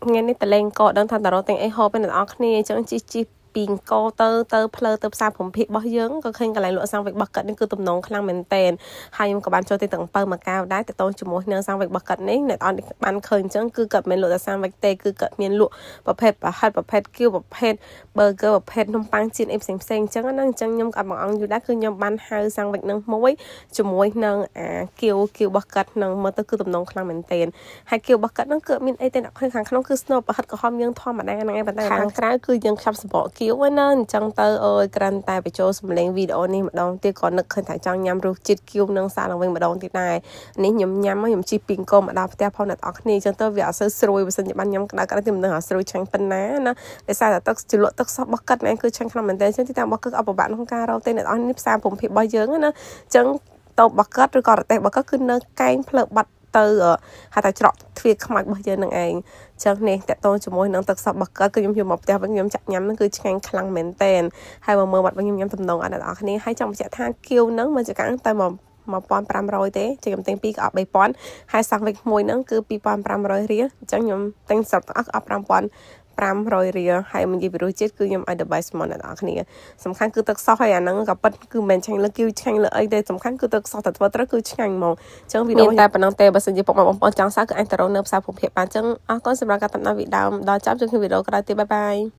ថ្ងៃនេះតលេងក៏ដឹងថាតារ៉ូទាំងអីហូបពេលអ្នកនរគ្នាអញ្ចឹងជីពីងកោទៅផ្លូវទៅផ្សារព្រំភិករបស់យើងក៏ឃើញកន្លែងលក់សាំងវិចបោះកាត់នេះគឺទំនងខ្លាំងមែនតែនហើយខ្ញុំក៏បានចូលទៅទាំង7មួយកៅដែរទៅតងជាមួយនឹងសាំងវិចបោះកាត់នេះអ្នកនរបានឃើញអញ្ចឹងគឺគាត់មិនលក់តែសាំងវិចទេគឺគាត់មានលក់ប្រភេទប្រហិតប្រភេទគៀវប្រភេទ burger ប្រភេទនំប៉័ងជាតិអីផ្សេងអញ្ចឹងណាអញ្ចឹងខ្ញុំក៏អត់មកអង្គយូរដែរគឺខ្ញុំបានហៅសាំងវិចនឹងមួយជាមួយនឹងអាគៀវបោះកាត់នឹងមើលទៅគឺទំនងខ្លាំងមែនតែនហើយគៀវបោះកាត់នឹងគឺមានអីតែអ្នកខាងក្នុងគឺស្នូលប្រហិតក្រហមយើងធម្មតាហ្នឹងឯងប៉ុន្តែខាងក្រៅគឺយើងខាប់សម្បកគៀវណាអញ្ចឹងទៅអើយក្រាន់តែបញ្ចូលសម្លេងវីដេអូនេះម្ដងទៀតក៏នឹកឃើញថាចង់ញ៉ាំរសជាតិគៀវនឹងសាកឡើងវិញម្ដងទៀតដែរនេះខ្ញុំញ៉ាំខ្ញុំជីពីងកុំមកដល់ផ្ទះផងអ្នកនរគ្នាអញ្ចឹងទៅវាអត់សូវស្រួយបើសិនជាបានញ៉ាំក្តៅទៀតមិនដឹងថាស្រួយឆ្ងាញ់ប៉ុណ្ណាណាដោយសារតែទឹកជ្រលក់ទឹកសោះបោះកាត់ហ្នឹងគឺឆ្ងាញ់ខ្លាំងមែនទែនអញ្ចឹងទីតាំងបោះកាត់អត់ពិបាកក្នុងការរកទេអ្នកនរនេះផ្សារព្រំភិករបស់យើងណាអញ្ចឹងតោបបោះកាត់ឬក៏រទេះបោះកាត់គឺនៅកែងផ្លូវបាត់ទៅហៅថាច្រកទ្វារខ្មៅរបស់យើងនឹងឯងចឹងនេះតកតងជាមួយនឹងទឹកសោះបោះកាត់គឺខ្ញុំយកមកផ្ទះវិញខ្ញុំចាក់ញ៉ាំហ្នឹងគឺឆ្ងាញ់ខ្លាំងមែនតែនហើយមកមើលបាត់វិញខ្ញុំញ៉ាំទំនងអត់អ្នកនរគ្នាហើយចង់បញ្ជាក់ថាគៀវហ្នឹងមកចកាំងតែ1500ទេចឹងខ្ញុំទិញ2ក៏អត់3000ហើយសាំងវិចមួយហ្នឹងគឺ2500រៀលអញ្ចឹងខ្ញុំទិញសរុបអស់5500រៀលហើយមកនិយាយពីរសជាតិគឺខ្ញុំឲ្យ the best មកអ្នកនរគ្នាសំខាន់គឺទឹកសោះហើយអាហ្នឹងក៏ប៉ិតគឺមិនឆ្ងាញ់លើគីវឆ្ងាញ់លើអីទេសំខាន់គឺទឹកសោះតែធ្វើត្រូវគឺឆ្ងាញ់ហ្មងអញ្ចឹងវីដេអូតែប៉ុណ្ណឹងទេបើសិនជាពុកម៉ែបងប្អូនចង់សាកគឺអាចទៅរកនៅផ្សារភូមិភាគបានអញ្ចឹងអរគុណសម្រាប់ការតាមដានវីដេអូដល់ចប់ជួបគ្នាវីដេអូក្រោយទៀតបាយបាយ